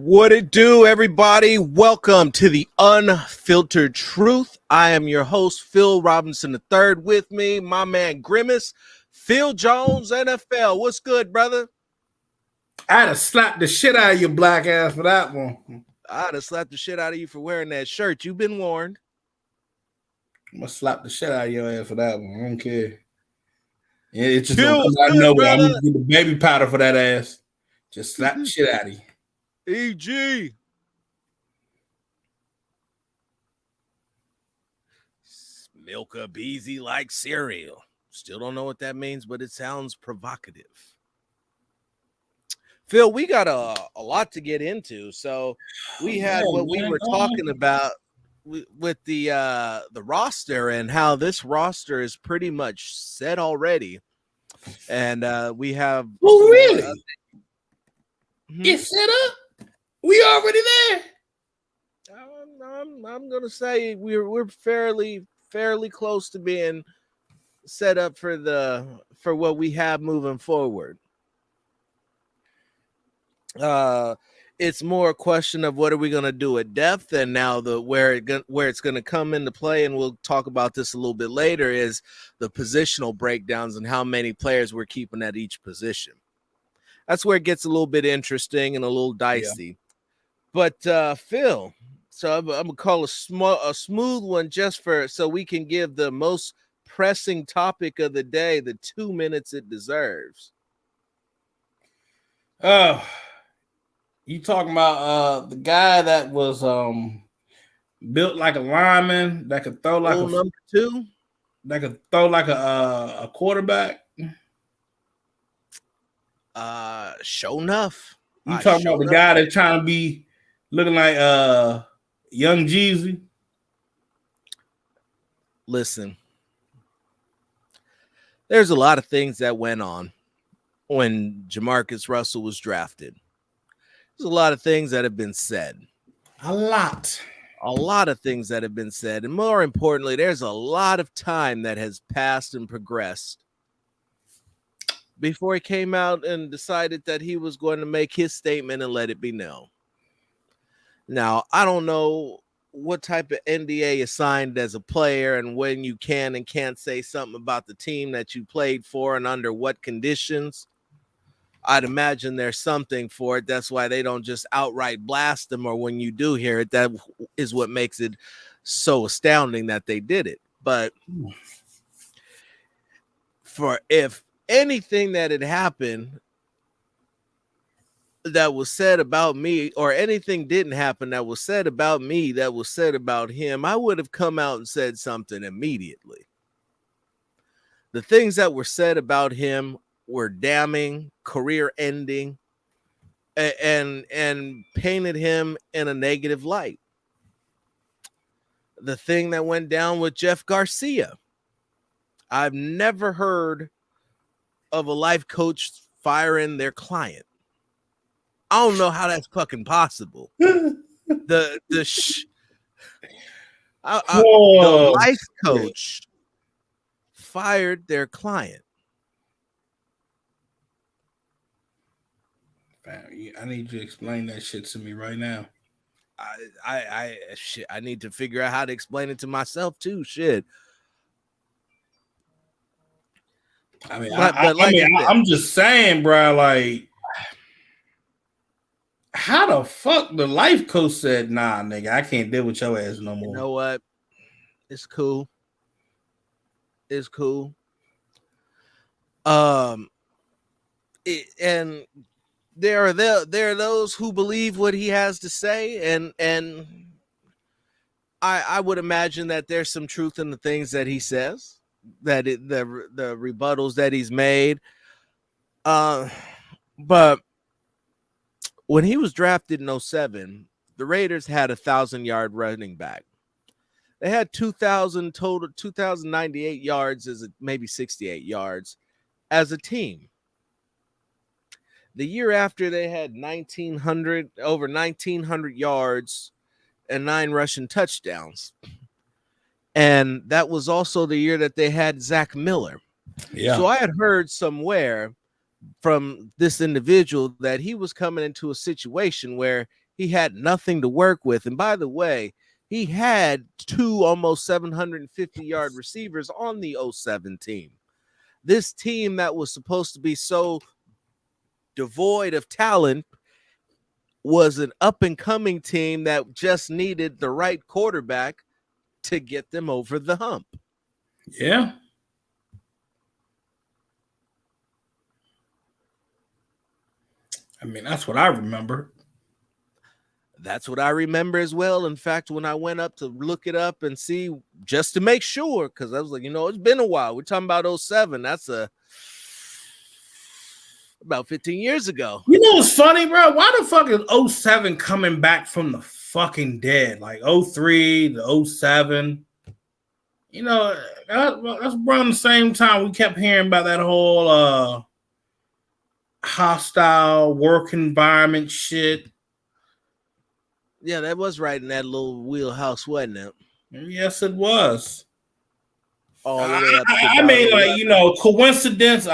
What it do, everybody? Welcome to the Unfiltered Truth. I am your host, Phil Robinson III. With me, my man Grimace, Phil Jones, NFL. What's good, brother? I'd have slapped the shit out of your black ass for that one. I'd have slapped the shit out of you for wearing that shirt. You've been warned. I'm gonna slap the shit out of your ass for that one. I don't care. It's just Phil, gonna come out of good, nowhere. brother. I'm gonna get the baby powder for that ass. Just slap the shit out of you. EG. Milk a beezy like cereal. Still don't know what that means, but it sounds provocative. Phil, we got a lot to get into. So we had what we were talking about with the roster and how this roster is pretty much set already. And we have really? It's set up? We already there. I'm gonna say we're fairly close to being set up for what we have moving forward. It's more a question of what are we going to do at depth, and now where it's going to come into play, and we'll talk about this a little bit later, is the positional breakdowns and how many players we're keeping at each position. That's where it gets a little bit interesting and a little dicey. Yeah. But Phil, so I'm gonna call a smooth one just so we can give the most pressing topic of the day the 2 minutes it deserves. You talking about the guy that was built like a lineman that could throw like number 2? That could throw like a quarterback? Sure enough. You talking about the guy that's trying to be looking like Young Jeezy? Listen, there's a lot of things that went on when Jamarcus Russell was drafted. There's a lot of things that have been said. A lot of things that have been said. And more importantly, there's a lot of time that has passed and progressed before he came out and decided that he was going to make his statement and let it be known. Now, I don't know what type of NDA is signed as a player and when you can and can't say something about the team that you played for and under what conditions. I'd imagine there's something for it. That's why they don't just outright blast them, or when you do hear it, that is what makes it so astounding that they did it. But if anything that had happened that was said about me, or anything didn't happen that was said about me that was said about him, I would have come out and said something immediately. The things that were said about him were damning, career ending, and painted him in a negative light. The thing that went down with Jeff Garcia, I've never heard of a life coach firing their client. I don't know how that's fucking possible. The life coach fired their client. I need you to explain that shit to me right now. I need to figure out how to explain it to myself too. Shit. I mean, I'm just saying, bro. Like, how the fuck the life coach said, "Nah, nigga, I can't deal with your ass no more." You know what? It's cool. It's cool. And there are those who believe what he has to say, and I would imagine that there's some truth in the things that he says, that the rebuttals that he's made. But when he was drafted in 2007, the Raiders had 1,000-yard running back. They had 2,098 yards, maybe 68 yards as a team. The year after, they had over 1,900 yards and 9 rushing touchdowns. And that was also the year that they had Zach Miller. Yeah. So I had heard somewhere from this individual that he was coming into a situation where he had nothing to work with. And by the way, he had 2 almost 750-yard receivers on the 07 team. This team that was supposed to be so devoid of talent was an up-and-coming team that just needed the right quarterback to get them over the hump. Yeah. I mean, that's what I remember. That's what I remember as well. In fact, when I went up to look it up and see, just to make sure, because I was like, it's been a while. We're talking about 07. That's about 15 years ago. You know what's funny, bro? Why the fuck is 07 coming back from the fucking dead? Like 03 to 07. That's around the same time we kept hearing about that whole hostile work environment shit. Yeah, that was right in that little wheelhouse, wasn't it? Yes, it was. All the way up to I mean, like, coincidence,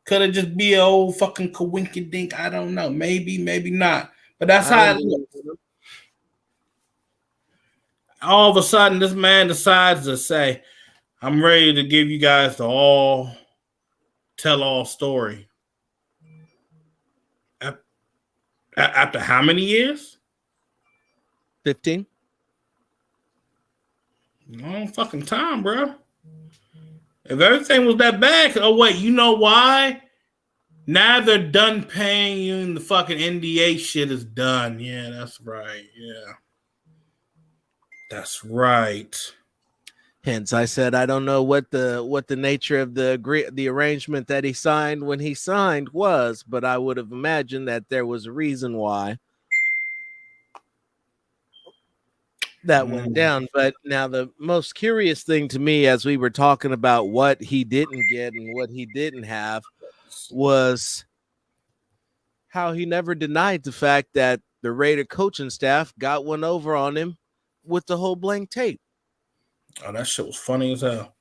could it just be an old fucking coinkydink? I don't know. Maybe, maybe not. But that's how it looks. All of a sudden, this man decides to say, I'm ready to give you guys the tell-all story. After how many years? 15. Long fucking time, bro. If everything was that bad, oh wait, you know why? Now they're done paying you and the fucking NDA shit is done. Yeah, that's right. Yeah. That's right. Hence, I said I don't know what the nature of the arrangement that he signed when he signed was, but I would have imagined that there was a reason why that went down. But now the most curious thing to me, as we were talking about what he didn't get and what he didn't have, was how he never denied the fact that the Raider coaching staff got one over on him with the whole blank tape. Oh, that shit was funny as hell.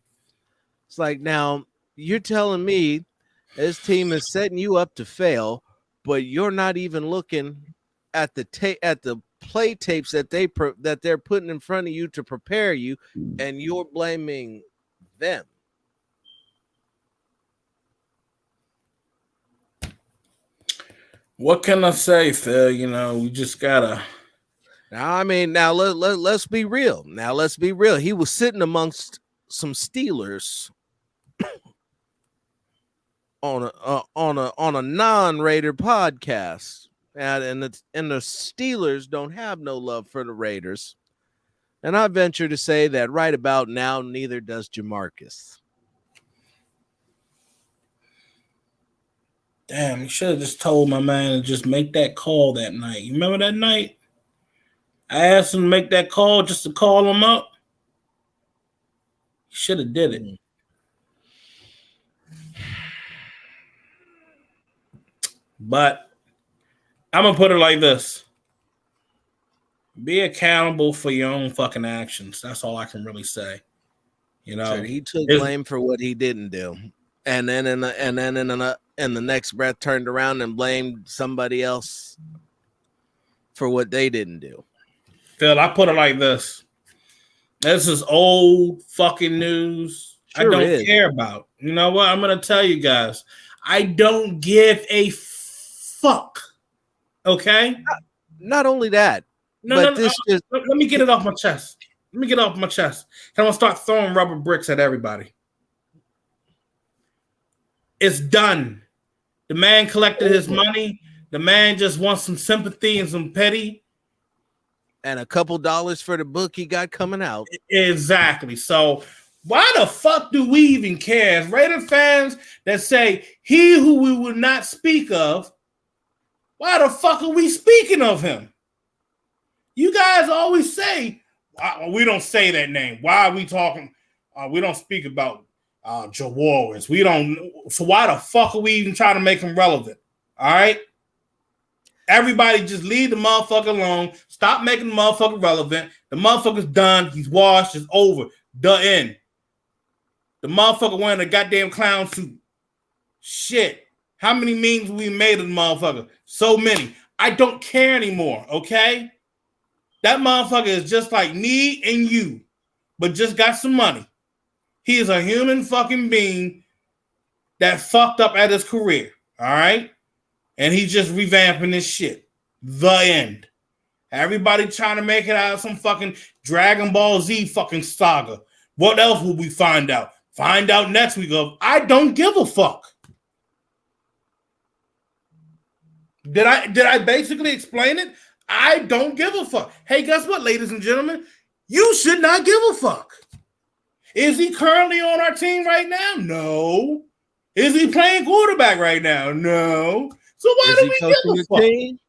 It's like, now you're telling me this team is setting you up to fail, but you're not even looking at the play tapes that they're putting in front of you to prepare you, and you're blaming them. What can I say, Phil? We just gotta. Now let's be real. He was sitting amongst some Steelers on a non-Raider podcast, and the Steelers don't have no love for the Raiders, and I venture to say that right about now, neither does Jamarcus. Damn, you should have just told my man to just make that call that night. You remember that night? I asked him to make that call just to call him up. He should have did it. But I'm going to put it like this. Be accountable for your own fucking actions. That's all I can really say. So he took blame for what he didn't do. And then in the next breath turned around and blamed somebody else for what they didn't do. Phil, I put it like this. This is old fucking news. Sure, I don't care about. You know what? I'm going to tell you guys. I don't give a fuck. Okay? Not only that. Let me get it off my chest. I'm going to start throwing rubber bricks at everybody. It's done. The man collected his money. The man just wants some sympathy and some petty. And a couple dollars for the book he got coming out. Exactly. So why the fuck do we even care? As Raider fans that say, he who we will not speak of, why the fuck are we speaking of him? You guys always say, we don't say that name. Why are we talking? We don't speak about Jawaris. We don't. So why the fuck are we even trying to make him relevant? All right. Everybody just leave the motherfucker alone. Stop making the motherfucker relevant. The motherfucker's done. He's washed. It's over. The end. The motherfucker wearing a goddamn clown suit. Shit. How many memes we made of the motherfucker? So many. I don't care anymore, okay? That motherfucker is just like me and you, but just got some money. He is a human fucking being that fucked up at his career, all right? And he's just revamping this shit. The end. Everybody trying to make it out of some fucking Dragon Ball Z fucking saga. What else will we find out? Find out next week of I don't give a fuck. Did I basically explain it? I don't give a fuck. Hey, guess what, ladies and gentlemen? You should not give a fuck. Is he currently on our team right now? No. Is he playing quarterback right now? No. So why do we give a fuck? Team?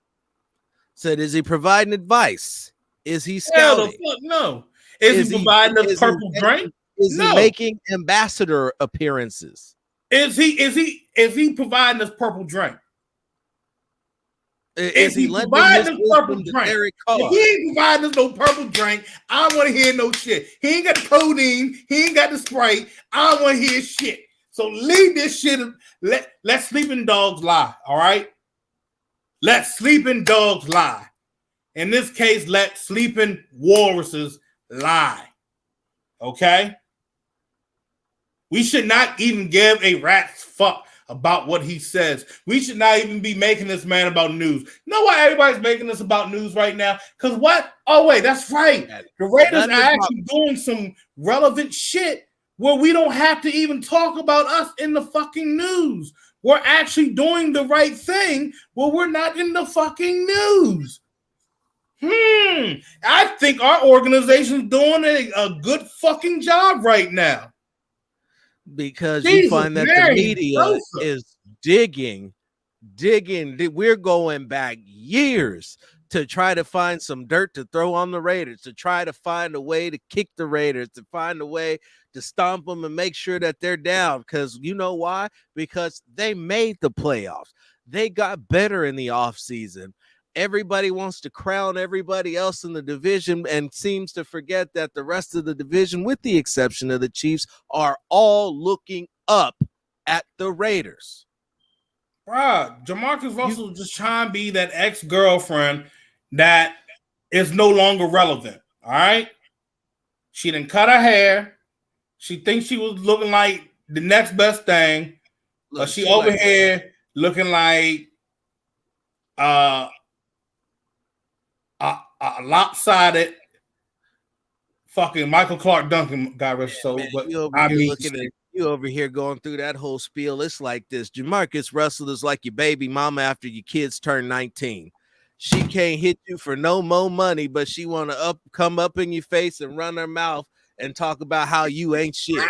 Said, is he providing advice? Is he scouting? Fuck no. Is he providing us purple drink? Is he making ambassador appearances? Is he providing us purple drink? Is he providing us purple drink? If he ain't providing us no purple drink, I don't want to hear no shit. He ain't got the codeine. He ain't got the Sprite. I don't want to hear shit. So leave this shit. Let sleeping dogs lie. All right. Let sleeping dogs lie. In this case, let sleeping walruses lie. Okay? We should not even give a rat's fuck about what he says. We should not even be making this man about news. You know why everybody's making this about news right now? Because what? Oh, wait, that's right. The Raiders are actually doing some relevant shit where we don't have to even talk about us in the fucking news. We're actually doing the right thing where we're not in the fucking news. I think our organization's doing a good fucking job right now. Because you find that the media is digging. We're going back years to try to find some dirt to throw on the Raiders, to try to find a way to kick the Raiders, to find a way to stomp them and make sure that they're down. Because you know why? Because they made the playoffs. They got better in the offseason. Everybody wants to crown everybody else in the division and seems to forget that the rest of the division, with the exception of the Chiefs, are all looking up at the Raiders. Bruh, Jamarcus Russell just trying to be that ex-girlfriend that is no longer relevant. All right. She didn't cut her hair. She thinks she was looking like the next best thing. But she over here looking like a lopsided fucking Michael Clark Duncan guy. You over here going through that whole spiel. It's like this. Jamarcus Russell is like your baby mama after your kids turn 19. She can't hit you for no more money, but she want to come up in your face and run her mouth and talk about how you ain't shit.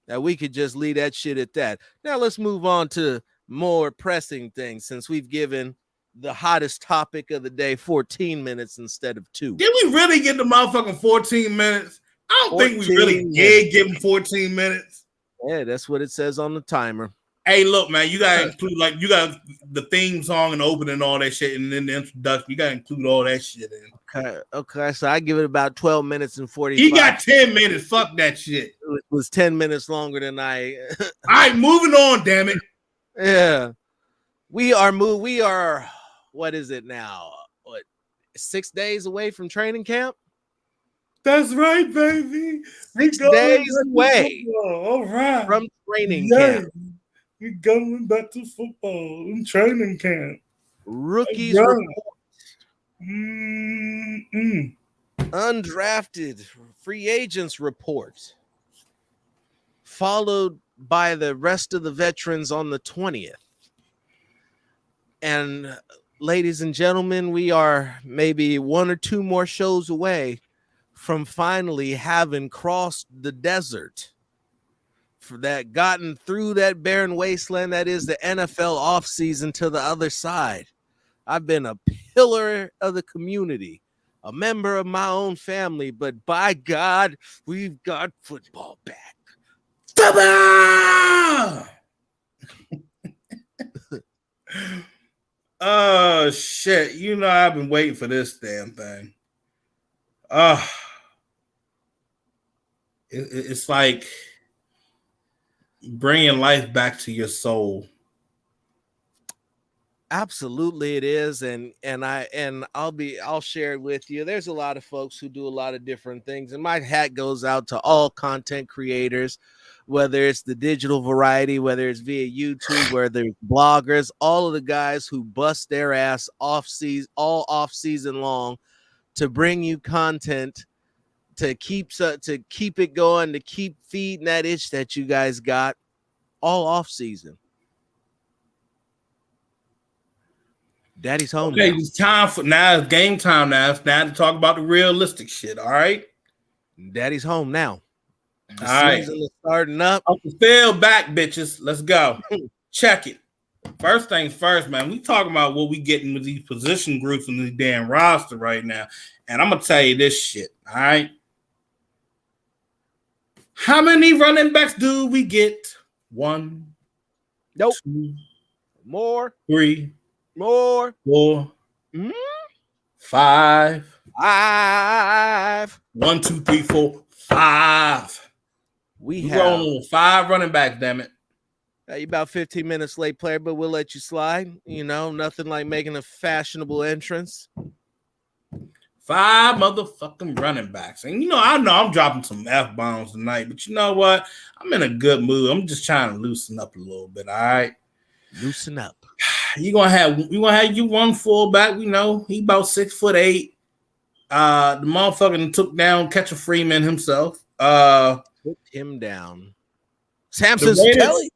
Now we could just leave that shit at that. Now let's move on to more pressing things, since we've given the hottest topic of the day 14 minutes instead of 2. Did we really get the motherfucking 14 minutes? I don't think we really did give him 14 minutes. Yeah, that's what it says on the timer. Hey, look, man, you gotta include, like, you got the theme song and opening and all that shit, and then the introduction. You gotta include all that shit in. Okay. So I give it about 12 minutes and 45. He got 10 minutes. Fuck that shit. It was 10 minutes longer than I. All right, moving on. Damn it. Yeah, we are. What is it now? 6 days away from training camp? That's right, baby. 6 days away. All right. From training camp. We're going back to football in training camp. Rookies report. Undrafted free agents report. Followed by the rest of the veterans on the 20th. And ladies and gentlemen, we are maybe 1 or 2 more shows away from finally having crossed the desert, for that, gotten through that barren wasteland that is the NFL offseason to the other side. I've been a pillar of the community, a member of my own family, but by God, we've got football back. Oh shit! You know I've been waiting for this damn thing. It's like bringing life back to your soul. Absolutely it is, and I'll share it with you. There's a lot of folks who do a lot of different things, and my hat goes out to all content creators, whether it's the digital variety, whether it's via YouTube, whether it's bloggers, all of the guys who bust their ass off season long to bring you content to keep it going, to keep feeding that itch that you guys got all off season. Daddy's home now. It's time for now. It's game time now. It's now to talk about the realistic shit. All right. Daddy's home now. The all season is starting up. Unphiltered back, bitches. Let's go. Check it. First things first, man. We talking about what we getting with these position groups in this damn roster right now, and I'm gonna tell you this shit. All right. How many running backs do we get? 1, nope. 2, more, 3. More. 4. 5. 5. 1, 2, 3, 4, 5. We We're have rolling 5 running backs, damn it. You're about 15 minutes late, player, but we'll let you slide. You know, nothing like making a fashionable entrance. 5 motherfucking running backs. And I know I'm dropping some F-bombs tonight, but you know what? I'm in a good mood. I'm just trying to loosen up a little bit, all right? Loosen up. You gonna have you one fullback. We know he about 6'8". The motherfucker took down Catcher Freeman himself. Took him down. Samson Kelly.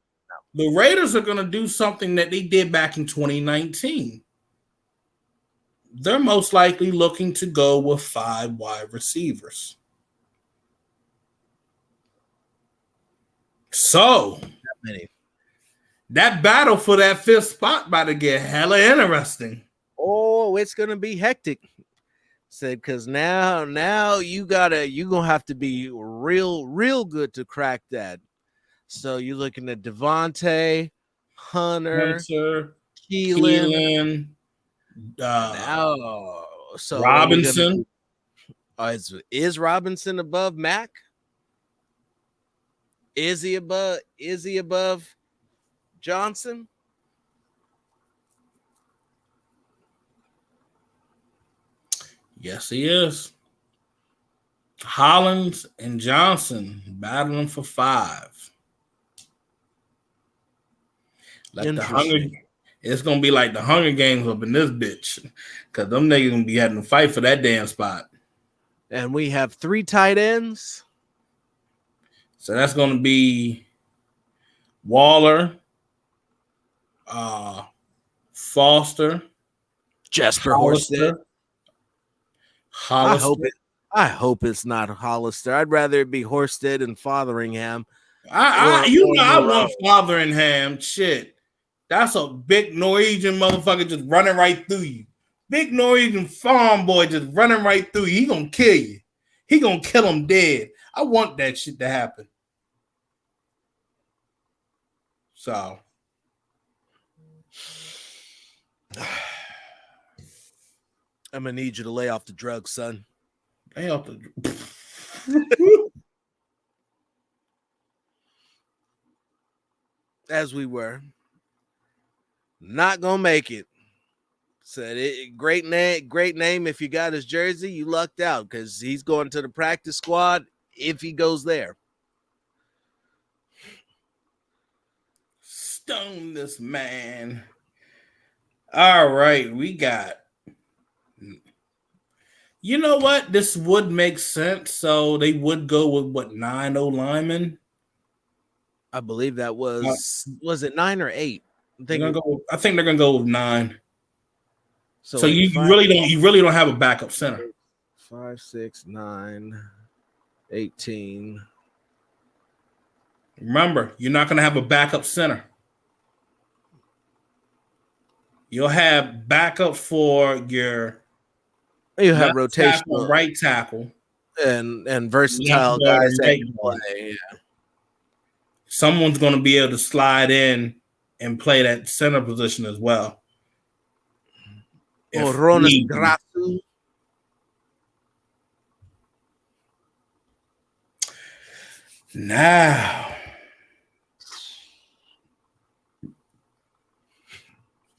The Raiders are gonna do something that they did back in 2019. They're most likely looking to go with 5 wide receivers. So that battle for that 5th spot about to get hella interesting. Oh, it's gonna be hectic. Said because now you're gonna have to be real good to crack that. So you're looking at Devontae, Hunter Keelan. So Robinson. Is Robinson above Mac? Is he above Johnson? Yes, he is. Hollins and Johnson battling for 5. It's gonna be like the Hunger Games up in this bitch, because them niggas gonna be having to fight for that damn spot. And we have 3 tight ends. So that's gonna be Waller, Foster, Jasper Horsted. I hope it's not Hollister. I'd rather it be Horsted and Fotheringham. I want Fotheringham. Shit. That's a big Norwegian motherfucker just running right through you. Big Norwegian farm boy just running right through you. He gonna kill you. He gonna kill him dead. I want that shit to happen. So. I'm gonna need you to lay off the drugs, son. Lay off the as we were. Not gonna make it. Said it. Great name. If you got his jersey, you lucked out because he's going to the practice squad if he goes there. Stone this man. All right, we got. You know what? This would make sense. So they would go with 9 O-linemen. I believe that was it 9 or 8? I think they're gonna go with 9. So you 5, really don't have a backup center. 5, 6, 9, 18. Remember, you're not gonna have a backup center. You'll have backup for your. You have rotational right tackle and versatile guys that can play. Yeah. Someone's going to be able to slide in and play that center position as well. Now,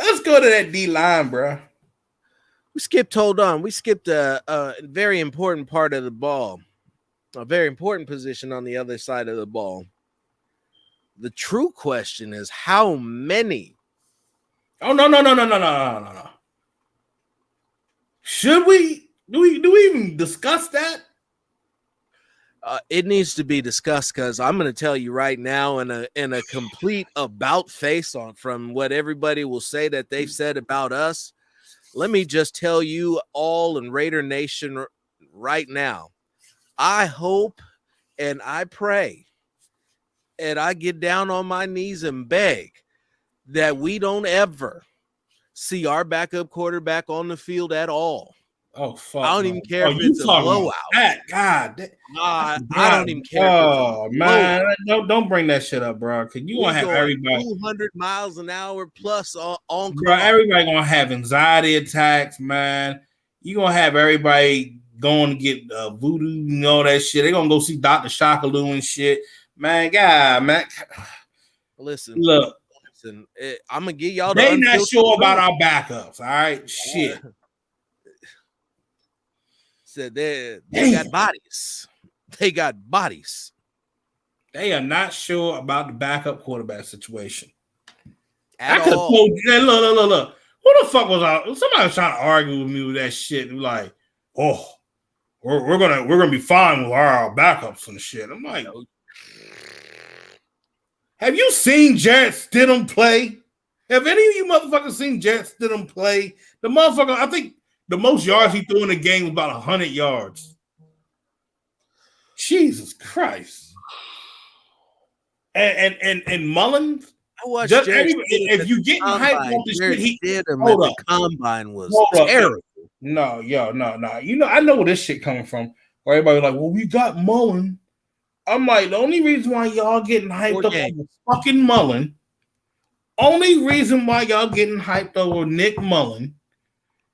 Let's go to that D line, bro. We skipped a very important part of the ball, a very important position on the other side of the ball. The true question is how many? Oh, no. Should we? Do we even discuss that? It needs to be discussed because I'm going to tell you right now in a complete about face on from what everybody will say that they've said about us. Let me just tell you all in Raider Nation right now. I hope and I pray and I get down on my knees and beg that we don't ever see our backup quarterback on the field at all. Oh fuck! I don't even care if it's a blowout. God, I don't even care if it's a man, don't bring that shit up, bro. Cause you want to have everybody 200 miles an hour plus on bro. Everybody gonna have anxiety attacks, man. You gonna have everybody going to get voodoo and all that shit. They gonna go see Dr. Shakaloo and shit, man. God, man. Listen, look. I'm gonna give y'all. They not sure about our backups. All right, shit. Said they got bodies. They got bodies. They are not sure about the backup quarterback situation. At I could all. told you, look. Who the fuck was I? Somebody was trying to argue with me with that shit. Like, oh, we're gonna be fine with our backups and shit. I'm like, have you seen Jarrett Stidham play? Have any of you motherfuckers seen Jarrett Stidham play? The motherfucker, I think the most yards he threw in the game was about 100 yards. Jesus Christ. And Mullins. I watched if you get hyped on this shit, he did him at the combine was terrible. No. You know, I know where this shit coming from. Where everybody was like, well, we got Mullen. I'm like, the only reason why y'all getting hyped up over fucking Mullen, only reason why y'all getting hyped over Nick Mullen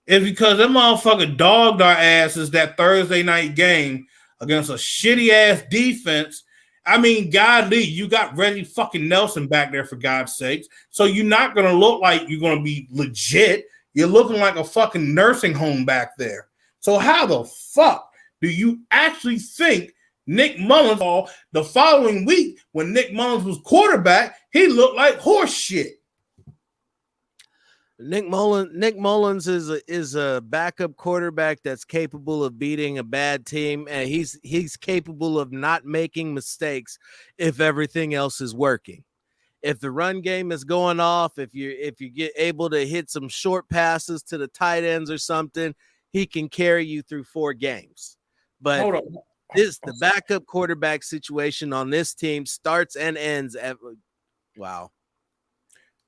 is because that motherfucker dogged our asses that Thursday night game against a shitty ass defense. I mean, godly, you got Reggie fucking Nelson back there for God's sakes. So you're not gonna look like you're gonna be legit. You're looking like a fucking nursing home back there. So how the fuck do you actually think Nick Mullins, the following week when Nick Mullins was quarterback, he looked like horse shit? Nick Mullins is a backup quarterback that's capable of beating a bad team, and he's capable of not making mistakes if everything else is working. If the run game is going off, if you get able to hit some short passes to the tight ends or something, he can carry you through 4 games. But the backup quarterback situation on this team starts and ends at wow.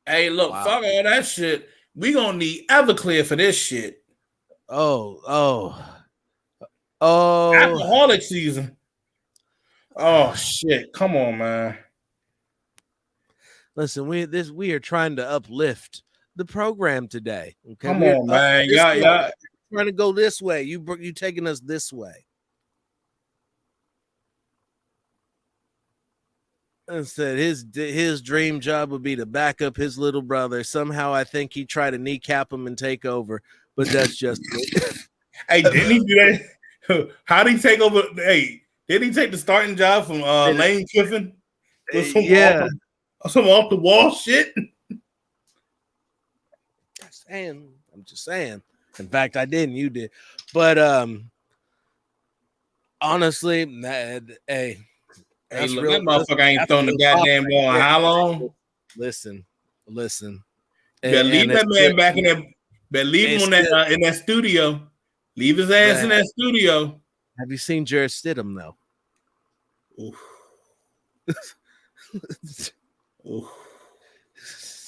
Hey, look, fuck all that shit. We gonna need Everclear for this shit. Oh. Alcoholic season. Oh shit. Come on, man. Listen, we are trying to uplift the program today. Okay, come on, man. Yeah. Trying to go this way. You taking us this way. And said his dream job would be to back up his little brother. Somehow I think he tried to kneecap him and take over, but that's just Hey, didn't he do that? How did he take over? Hey, did he take the starting job from Lane Kiffin? Some off the wall shit. I'm just saying. In fact, I didn't. You did, but honestly, hey, look, that motherfucker ain't thrown the goddamn ball in how long? Listen. Better leave that man back in there. Better leave him in that studio. Leave his ass in that studio. Have you seen Jarrett Stidham though? Oof.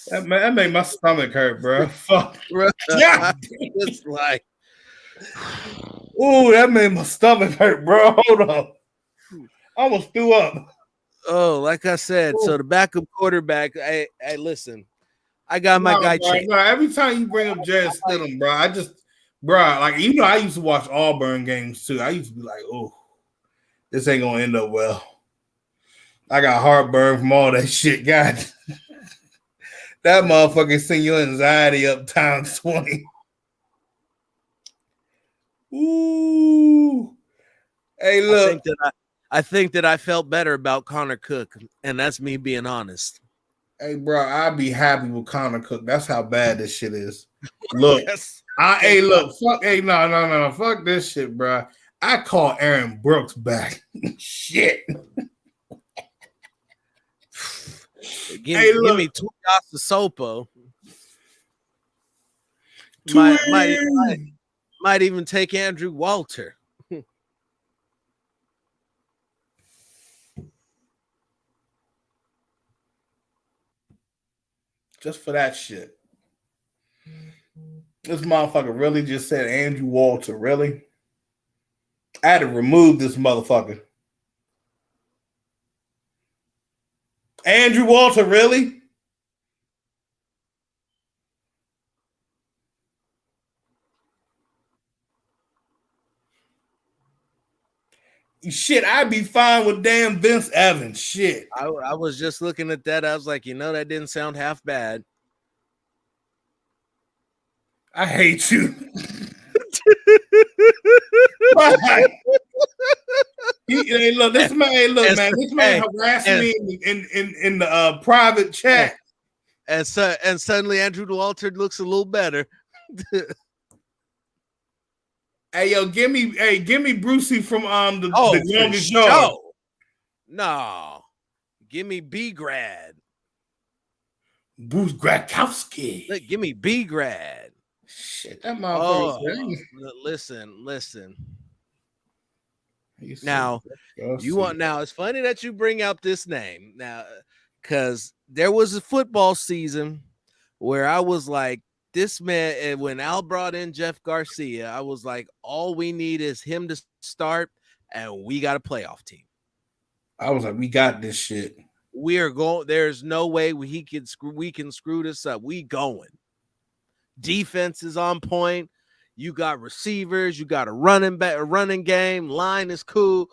That made my stomach hurt, bro. Fuck. Yeah. It's like, that made my stomach hurt, bro. Hold up. I almost threw up. Oh, like I said, so the backup quarterback. Hey, listen, I got my guy. Bro, every time you bring up Jarrett Stidham, bro, like I used to watch Auburn games too. I used to be like, oh, this ain't gonna end up well. I got heartburn from all that shit, God. That motherfucker send your anxiety up times 20. Ooh. Hey, look. I think that I felt better about Connor Cook, and that's me being honest. Hey, bro, I'd be happy with Connor Cook. That's how bad this shit is. Look, Yes. fuck, no, fuck this shit, bro. I call Aaron Brooks back. Shit. Give me Tuiasa Sopo. Might even take Andrew Walter. Just for that shit. This motherfucker really just said Andrew Walter. Really? I had to remove this motherfucker. Andrew Walter, really? Shit, I'd be fine with damn Vince Evans. Shit. I was just looking at that. I was like, that didn't sound half bad. I hate you. Look, this man harassed me in the private chat. And suddenly Andrew Walter looks a little better. Hey, yo, give me Brucey from the Longest Yard. No. Give me B-Grad. Bruce Gradkowski. Look, give me B-Grad. Shit, that motherfucker. Listen. Now, it's funny that you bring up this name now, because there was a football season where I was like, this man, when Al brought in Jeff Garcia, I was like, all we need is him to start, and we got a playoff team. I was like, we got this shit. We are going. There's no way we can screw this up. We going. Defense is on point. You got receivers. You got a running game. Line is cool.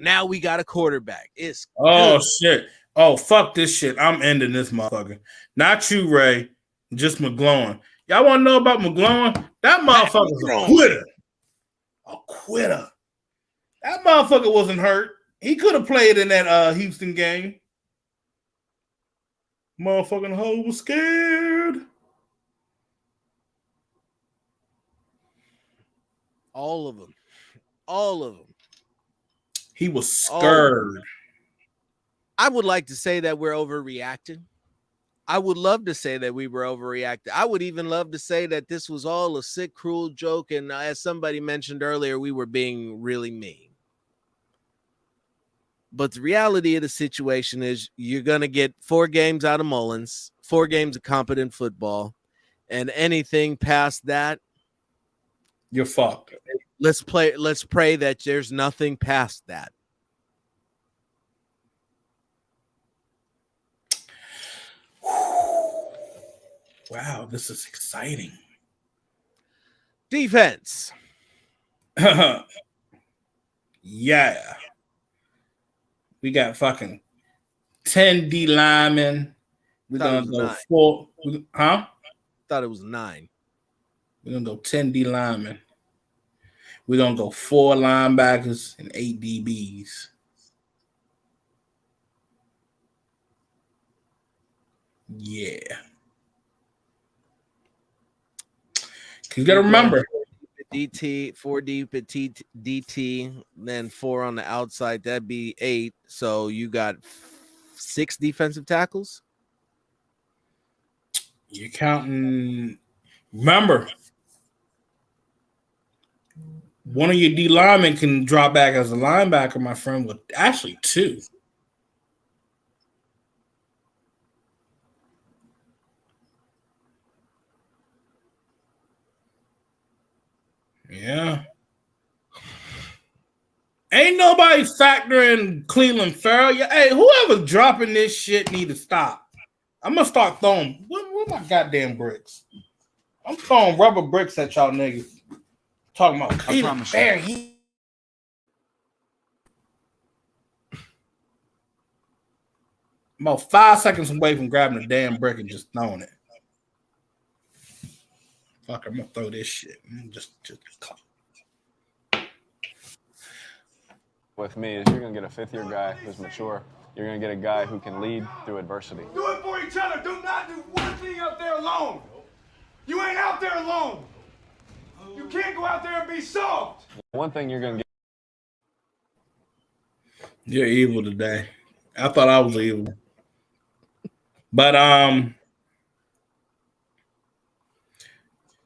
Now we got a quarterback. It's good. Shit. Oh, fuck this shit. I'm ending this motherfucker. Not you, Ray. Just McGloin. Y'all want to know about McGloin? That motherfucker's a quitter. A quitter. That motherfucker wasn't hurt. He could have played in that Houston game. Motherfucking hoe was scared. All of them. He was scared. I would like to say that we're overreacting. I would love to say that we were overreacting. I would even love to say that this was all a sick, cruel joke. And as somebody mentioned earlier, we were being really mean. But the reality of the situation is you're going to get 4 games out of Mullins, 4 games of competent football, and anything past that, you're fucked. Let's pray that there's nothing past that. Wow, this is exciting. Defense. Yeah. We got fucking 10 D linemen. We're going to go 4. Huh? Thought it was 9. We're going to go 10 D linemen. We're going to go 4 linebackers and 8 DBs. Yeah. You got to remember. DT, 4 deep at DT, then 4 on the outside. That'd be 8. So you got 6 defensive tackles. You're counting. Remember, one of your D linemen can drop back as a linebacker, my friend. With actually 2. Yeah. Ain't nobody factoring Cleveland Farrell. Hey, whoever's dropping this shit need to stop. I'm going to start throwing. Where my goddamn bricks? I'm throwing rubber bricks at y'all niggas. Talking about Cleveland Farrell. I'm about 5 seconds away from grabbing a damn brick and just throwing it. Fuck, I'm gonna throw this shit. Just. With me is you're gonna get a fifth-year guy who's mature. You're gonna get a guy who can lead through adversity. Do it for each other. Do not do one thing out there alone. You ain't out there alone. You can't go out there and be soft. One thing you're gonna get. You're evil today. I thought I was evil. But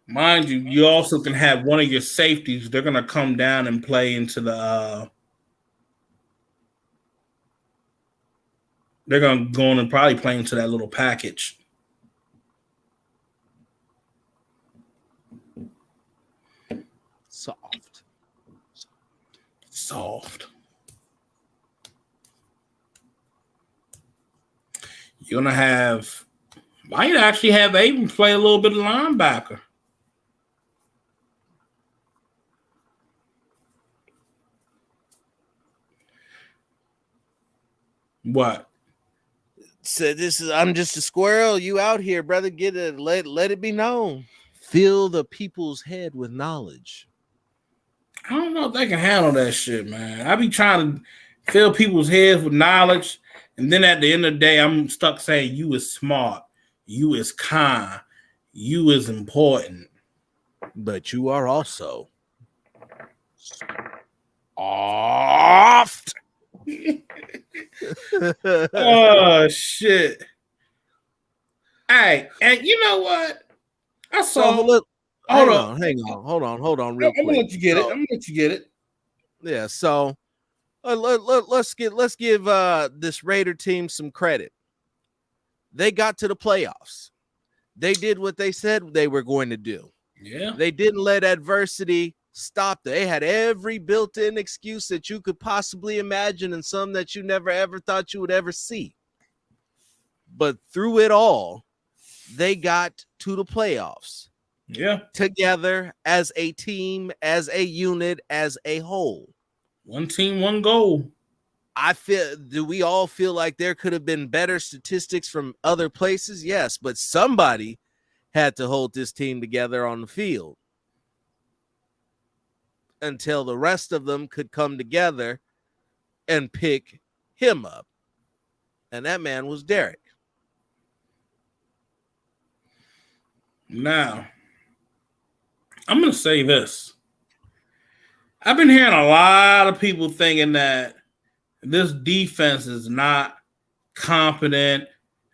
mind you, you also can have one of your safeties. They're gonna come down and play into the they're gonna go on and probably play into that little package. Soft. You're gonna have might actually have Aiden play a little bit of linebacker. What? So I'm just a squirrel. You out here, brother. Get it. Let it be known. Fill the people's head with knowledge. I don't know if they can handle that shit, man. I be trying to fill people's heads with knowledge, and then at the end of the day, I'm stuck saying you is smart, you is kind, you is important. But you are also soft. Oh shit! Hey, and you know what? I saw. So, Hold on, real quick. I'm gonna let you get it. Yeah. So, let's give this Raider team some credit. They got to the playoffs. They did what they said they were going to do. Yeah. They didn't let adversity stop them. They had every built-in excuse that you could possibly imagine, and some that you never ever thought you would ever see. But through it all, they got to the playoffs. Yeah. Together as a team, as a unit, as a whole. One team, one goal. Do we all feel like there could have been better statistics from other places? Yes, but somebody had to hold this team together on the field until the rest of them could come together and pick him up. And that man was Derek. Now, I'm going to say this. I've been hearing a lot of people thinking that this defense is not competent,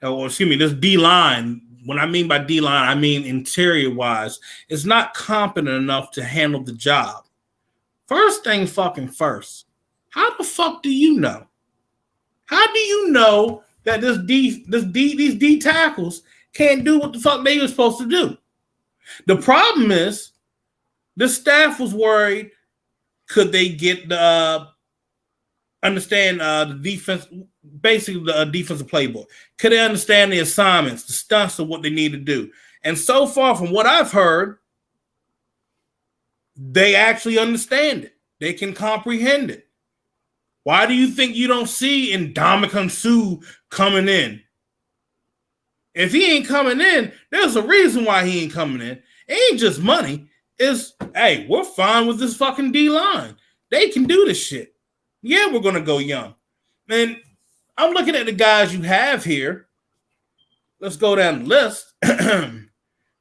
or excuse me, this D-line, when I mean by D-line, I mean interior-wise, is not competent enough to handle the job. First thing fucking first, how the fuck do you know? How do you know that these D tackles can't do what the fuck they were supposed to do? The problem is, the staff was worried, could they get the understand the defense, basically the defensive playbook? Could they understand the assignments, the stunts of what they need to do? And so far, from what I've heard, they actually understand it. They can comprehend it. Why do you think you don't see Ndamukong Suh coming in? If he ain't coming in, there's a reason why he ain't coming in. It ain't just money. It's, hey, we're fine with this fucking D-line. They can do this shit. Yeah, we're going to go young. And I'm looking at the guys you have here. Let's go down the list. Kind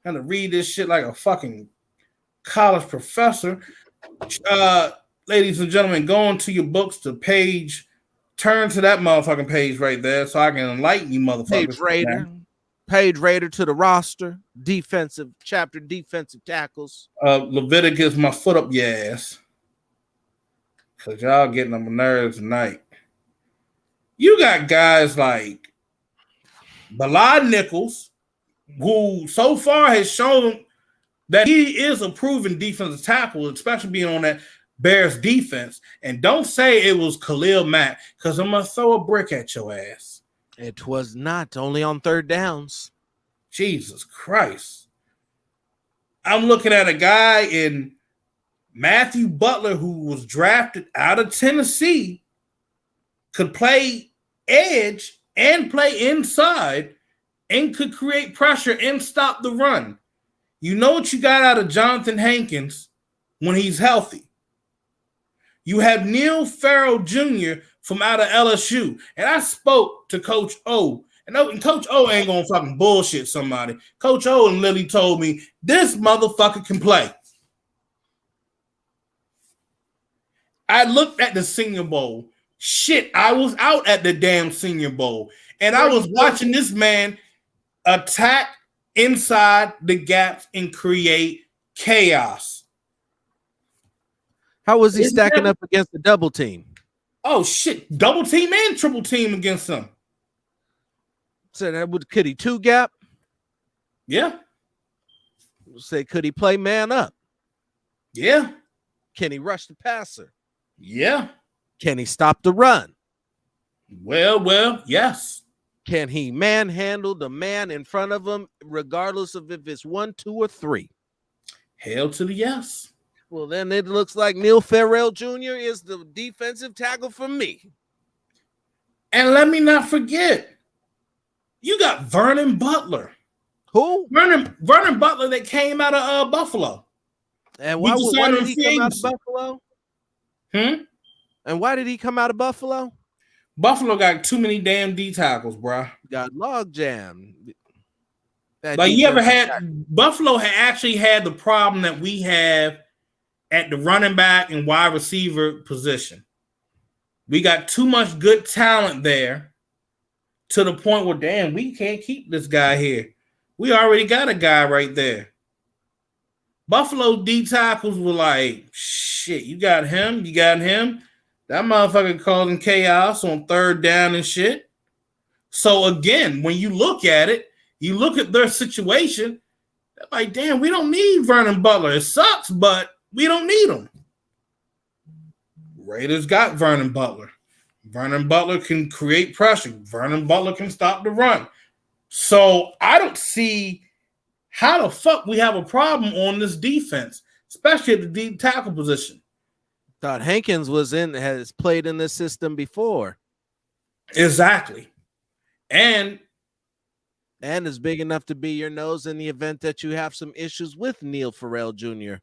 of read this shit like a fucking college professor. Ladies and gentlemen, go into your books to page. Turn to that motherfucking page right there so I can enlighten you motherfuckers. Page Raider to the roster. Defensive tackles. Leviticus, my foot up your ass. Because y'all getting on my nerves tonight. You got guys like Ballard Nichols, who so far has shown that he is a proven defensive tackle, especially being on that Bears defense. And don't say it was Khalil Mack, because I'm going to throw a brick at your ass. It was not, only on third downs. Jesus Christ. I'm looking at a guy in Matthew Butler who was drafted out of Tennessee, could play edge and play inside and could create pressure and stop the run. You know what you got out of Jonathan Hankins when he's healthy. You have Neil Farrell Jr. from out of LSU. And I spoke to Coach O. And Coach O ain't gonna fucking bullshit somebody. Coach O and Lily told me this motherfucker can play. I looked at the Senior Bowl. Shit, I was out at the damn Senior Bowl. And I was watching this man attack inside the gaps and create chaos. How was he stacking up against the double team? Oh shit, double team and triple team against him. So that could he two gap? Yeah. Say, could he play man up? Yeah. Can he rush the passer? Yeah. Can he stop the run? Well, yes. Can he manhandle the man in front of him, regardless of if it's 1, 2, or 3? Hell to the yes. Well, then it looks like Neil Farrell Jr. is the defensive tackle for me. And let me not forget, you got Vernon Butler. Who? Vernon Butler that came out of Buffalo. And why did he come out of Buffalo? And why did he come out of Buffalo? Buffalo got too many damn D tackles, bro. Got log jammed. Like you ever had Buffalo actually had the problem that we have at the running back and wide receiver position. We got too much good talent there to the point where, damn, we can't keep this guy here. We already got a guy right there. Buffalo D tackles were like, shit, you got him. That motherfucker causing chaos on third down and shit. So again, when you look at it, you look at their situation, they're like, damn, we don't need Vernon Butler. It sucks, but we don't need him. Raiders got Vernon Butler. Vernon Butler can create pressure. Vernon Butler can stop the run. So I don't see how the fuck we have a problem on this defense, especially at the D tackle position. Thought Hankins has played in this system before. Exactly. And is big enough to be your nose in the event that you have some issues with Neil Farrell Jr.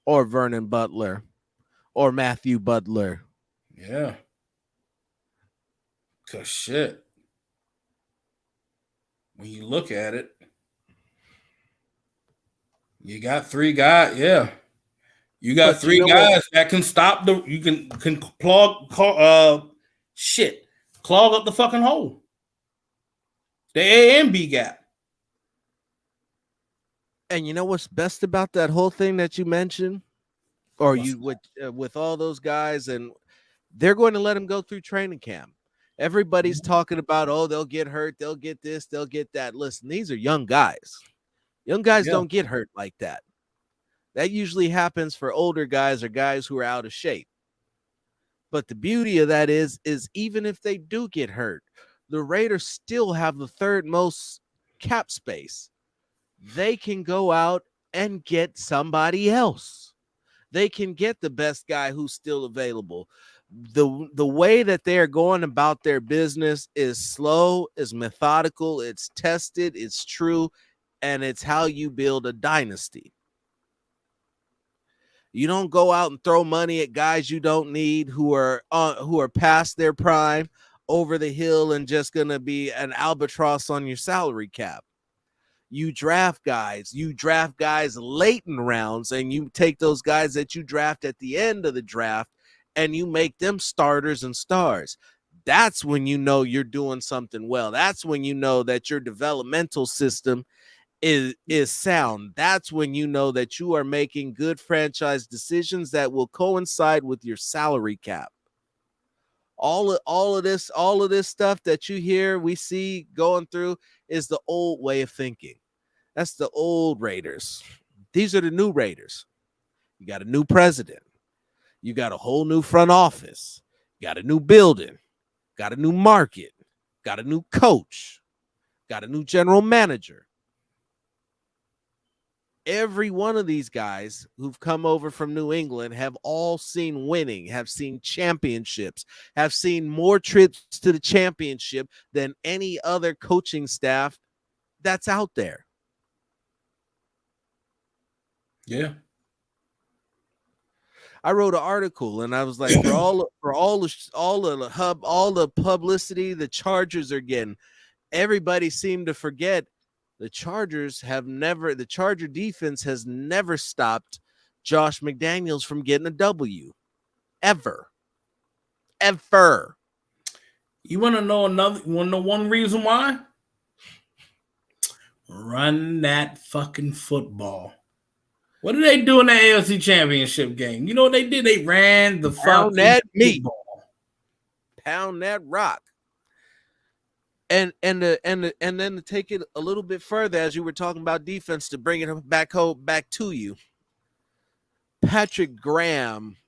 or Vernon Butler or Matthew Butler. Yeah. Cause shit. When you look at it, you got 3 guys. Yeah. You got 3 guys that can stop can clog up the fucking hole. The A and B gap. And you know what's best about that whole thing that you mentioned? Or with all those guys, and they're going to let them go through training camp. Everybody's talking about, oh, they'll get hurt, they'll get this, they'll get that. Listen, these are young guys. Young guys don't get hurt like that. That usually happens for older guys or guys who are out of shape. But the beauty of that is even if they do get hurt, the Raiders still have the 3rd most cap space. They can go out and get somebody else. They can get the best guy who's still available. The way that they're going about their business is slow, is methodical, it's tested, it's true, and it's how you build a dynasty. You don't go out and throw money at guys you don't need who are past their prime, over the hill, and just going to be an albatross on your salary cap. You draft guys late in rounds, and you take those guys that you draft at the end of the draft and you make them starters and stars. That's when you know you're doing something well. That's when you know that your developmental system is sound. That's when you know that you are making good franchise decisions that will coincide with your salary cap. All of this stuff that you hear, we see going through is the old way of thinking. That's the old Raiders. These are the new Raiders. You got a new president. You got a whole new front office. You got a new building. Got a new market. Got a new coach. Got a new general manager. every one of these guys who've come over from New England have all seen winning, have seen championships, have seen more trips to the championship than any other coaching staff that's out there. Yeah. I wrote an article and I was like, for all the publicity the Chargers are getting, everybody seemed to forget the Charger defense has never stopped Josh McDaniels from getting a W. Ever. You want to know one reason why? Run that fucking football. What did they do in the AFC Championship game? You know what they did? They ran the Pound fucking that meat. football. Pound that rock. And then to take it a little bit further, as you were talking about defense, to bring it back to you, Patrick Graham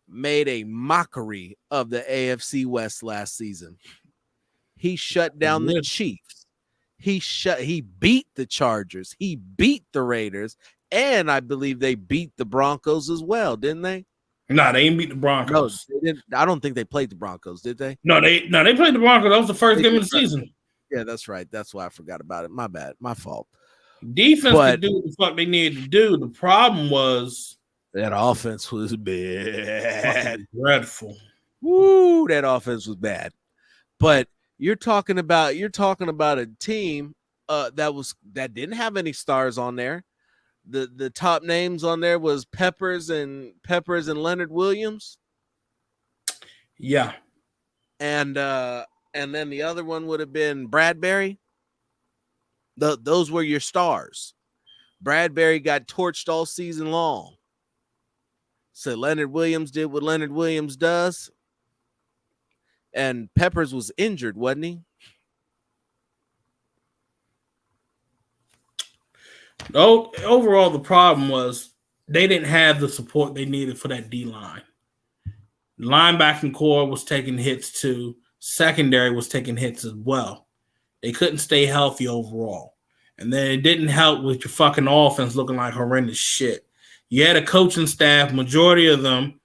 made a mockery of the AFC West last season. He shut down the Chiefs. He beat the Chargers. He beat the Raiders, and I believe they beat the Broncos as well, didn't they? No, they didn't beat the Broncos. No, they didn't. I don't think they played the Broncos, did they? No, they played the Broncos. That was the first game of the season. Yeah, that's right. That's why I forgot about it. My bad. My fault. Defense could do what the fuck they needed to do. The problem was that offense was bad. Dreadful. Woo, that offense was bad. But you're talking about a team that didn't have any stars on there. The top names on there was Peppers and Leonard Williams. Yeah. And then the other one would have been Bradbury. Those were your stars. Bradbury got torched all season long. So Leonard Williams did what Leonard Williams does. And Peppers was injured, wasn't he? Overall, the problem was they didn't have the support they needed for that D-line. The linebacking core was taking hits too. Secondary was taking hits as well. They couldn't stay healthy overall. And then it didn't help with your fucking offense looking like horrendous shit. You had a coaching staff, majority of them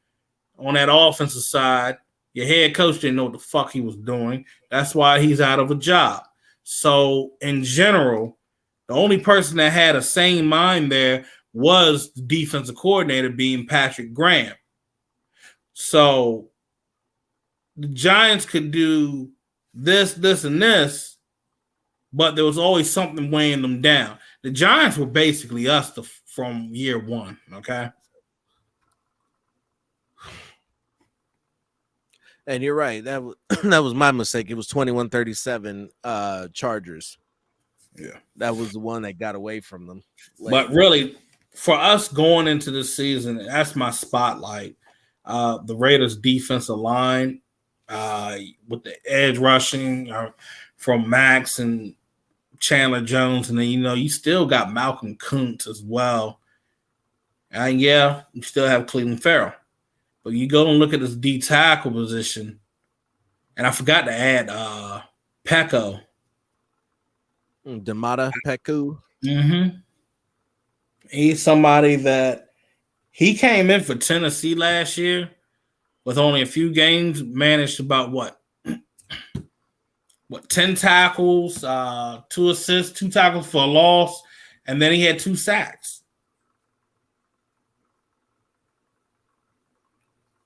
on that offensive side. Your head coach didn't know what the fuck he was doing. That's why he's out of a job. So in general, the only person that had a sane mind there was the defensive coordinator, being Patrick Graham. So the Giants could do this, and this, but there was always something weighing them down. The Giants were basically us from year one, okay? And you're right. That was my mistake. It was 21-37 Chargers. Yeah. That was the one that got away from them. But really, for us going into this season, that's my spotlight. The Raiders' defensive line with the edge rushing from Max and Chandler Jones. And then, you still got Malcolm Kuntz as well. And yeah, you still have Cleveland Farrell. But you go and look at this D tackle position, and I forgot to add Pecco. Demata Peku. Mm-hmm. He's somebody that he came in for Tennessee last year with only a few games, managed about 10 tackles, 2 assists, 2 tackles for a loss, and then he had 2 sacks.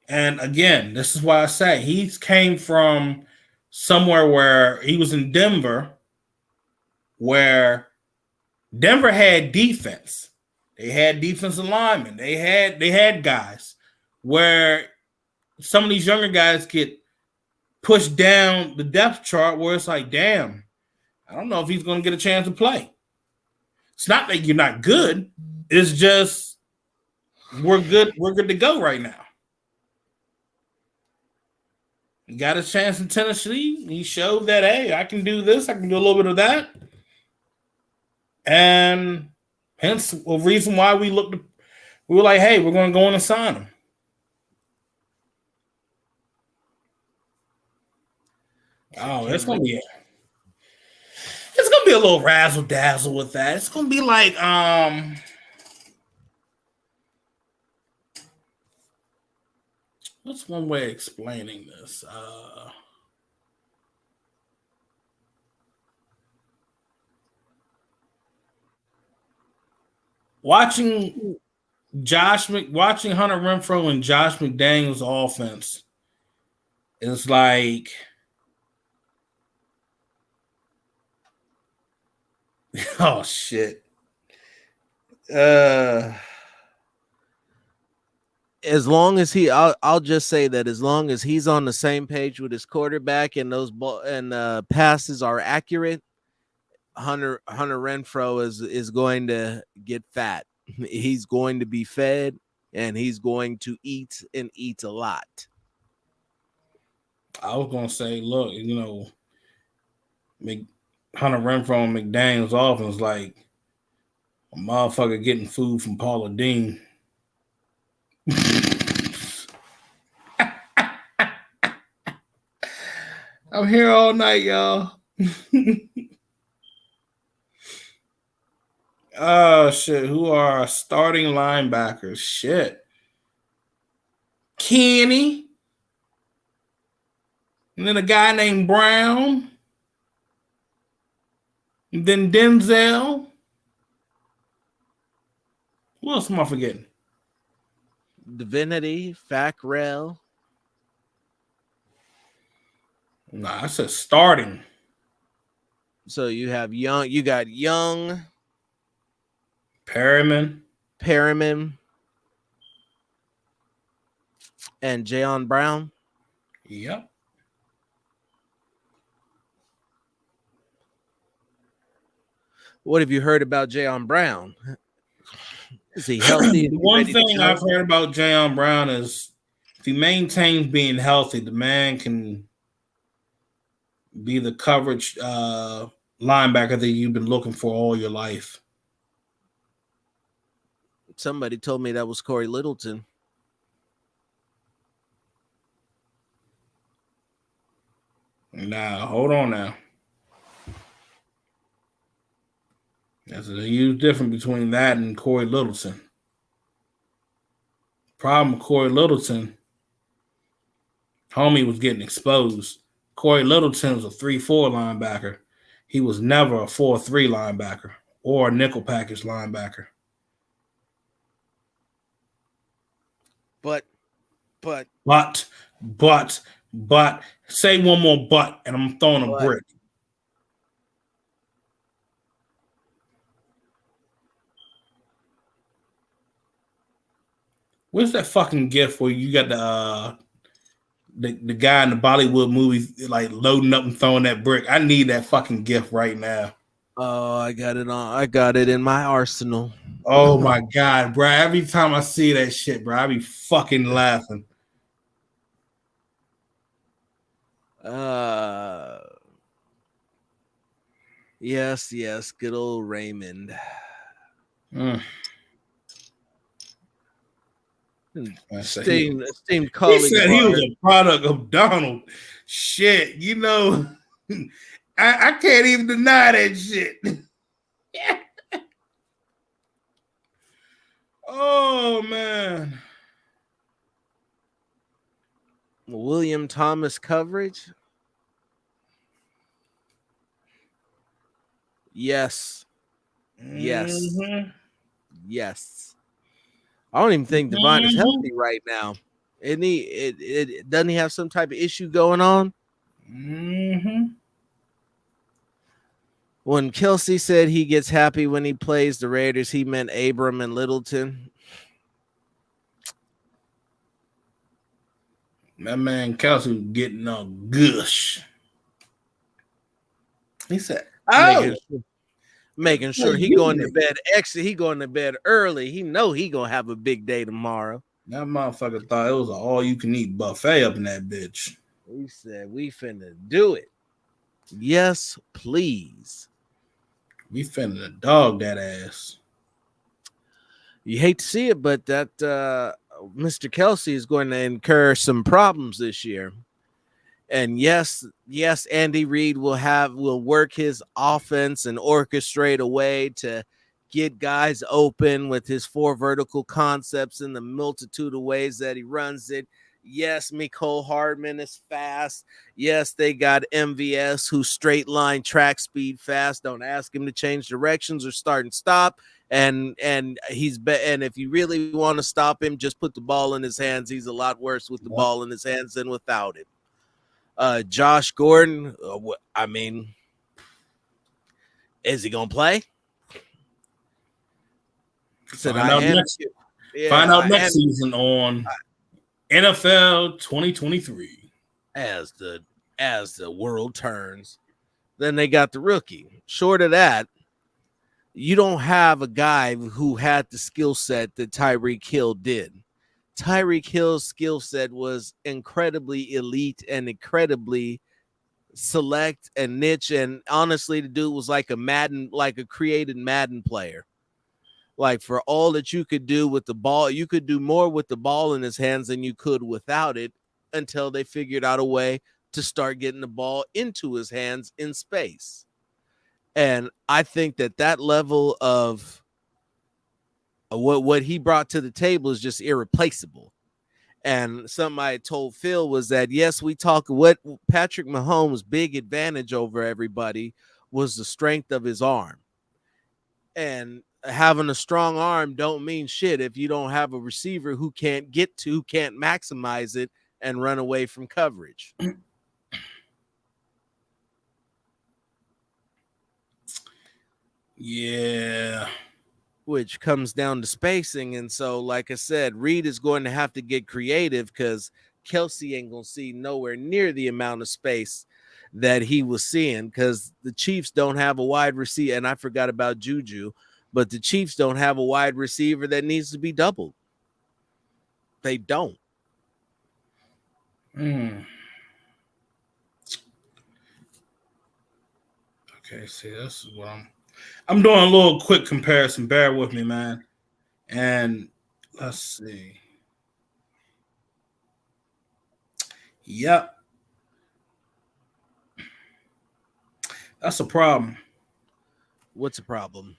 And again, this is why I say he came from somewhere where he was in Denver, where Denver had defense. They had defensive linemen. They had guys where some of these younger guys get pushed down the depth chart where it's like, damn, I don't know if he's going to get a chance to play. It's not that you're not good. It's just we're good. We're good to go right now. He got his chance in Tennessee. He showed that, hey, I can do this. I can do a little bit of that. And hence a reason why we were like, hey, we're going to go in and sign him. Oh, it's going to be a little razzle dazzle with that. It's going to be like, What's one way of explaining this? Watching Hunter Renfrow and Josh McDaniels offense is like oh shit. As long as I'll just say that as long as he's on the same page with his quarterback and those passes are accurate, Hunter Renfrow is going to get fat. He's going to be fed, and he's going to eat and eat a lot. I was gonna say, look, Hunter Renfrow and McDaniels offense like a motherfucker getting food from Paula Dean. I'm here all night, y'all. Oh shit! Who are our starting linebackers? Shit, Kenny, and then a guy named Brown, and then Denzel. Who else am I forgetting? Divinity, Fackrell. Nah, I said starting. So you have Young. You got Young, Perryman, and Jayon Brown. Yep. What have you heard about Jayon Brown? Is he healthy? The one thing I've heard about Jayon Brown is if he maintains being healthy, the man can be the coverage linebacker that you've been looking for all your life. Somebody told me that was Corey Littleton. Nah, hold on now. There's a huge difference between that and Corey Littleton. Problem with Corey Littleton, homie was getting exposed. Corey Littleton was a 3-4 linebacker. He was never a 4-3 linebacker or a nickel package linebacker. But say one more but, and I'm throwing a brick. Where's that fucking gif where you got the guy in the Bollywood movie like loading up and throwing that brick? I need that fucking gif right now. Oh, I got it in my arsenal. Oh my god, bro! Every time I see that shit, bro, I be fucking laughing. Yes, good old Raymond. Esteemed colleague. He said he was a product of Donald. Shit, I can't even deny that shit. Oh man. William Thomas coverage. Yes. Mm-hmm. Yes. I don't even think Devon is healthy right now. Isn't he? Doesn't he have some type of issue going on? Mm-hmm. When Kelsey said he gets happy when he plays the Raiders, he meant Abram and Littleton. That man Kelsey was getting a gush. He said, making sure he going to bed. Actually, he going to bed early. He know he gonna have a big day tomorrow. That motherfucker thought it was an all-you-can-eat buffet up in that bitch. We said we finna do it. Yes, please. We finna dog that ass. You hate to see it, but that Mr. Kelsey is going to incur some problems this year. And yes, Andy Reid will work his offense and orchestrate a way to get guys open with his 4 vertical concepts and the multitude of ways that he runs it. Yes, Mecole Hardman is fast. Yes, they got MVS who's straight line track speed fast. Don't ask him to change directions or start and stop. And if you really want to stop him, just put the ball in his hands. He's a lot worse with the ball in his hands than without it. Josh Gordon, I mean, is he gonna play? Find out next season on NFL 2023 as the world turns. Then they got the rookie. Short of that, you don't have a guy who had the skill set that Tyreek Hill did. Tyreek Hill's skill set was incredibly elite and incredibly select and niche, and honestly, the dude was like a created Madden player. Like, for all that you could do with the ball, you could do more with the ball in his hands than you could without it, until they figured out a way to start getting the ball into his hands in space. And I think that level of what he brought to the table is just irreplaceable. And something I told Phil was that, yes, we talk what Patrick Mahomes' big advantage over everybody was the strength of his arm. And having a strong arm don't mean shit if you don't have a receiver who can't maximize it and run away from coverage. Yeah. Which comes down to spacing. And so, like I said, Reed is going to have to get creative because Kelsey ain't going to see nowhere near the amount of space that he was seeing, because the Chiefs don't have a wide receiver. And I forgot about Juju, but the Chiefs don't have a wide receiver that needs to be doubled. They don't. Okay, see, this is what I'm doing a little quick comparison. Bear with me, man. And let's see. Yep. That's a problem. What's the problem?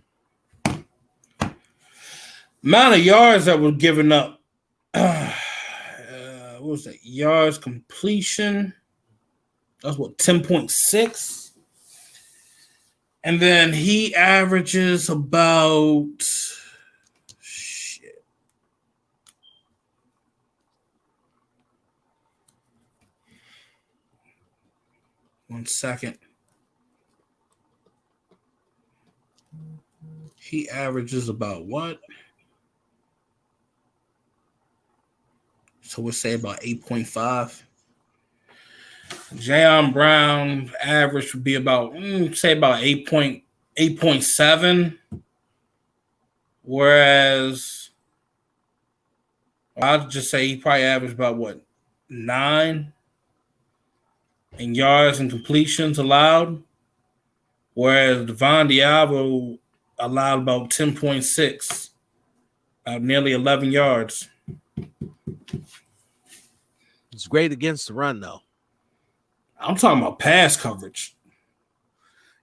Amount of yards that were given up. What was that? Yards completion. That's what, 10.6. And then he averages about shit. One second. He averages about what? So we'll say about 8.5. Jayon Brown average would be about, say about 8.7. Whereas I'd just say he probably averaged about what, 9 in yards and completions allowed. Whereas Devon Diablo allowed about 10.6, nearly 11 yards. It's great against the run, though. I'm talking about pass coverage.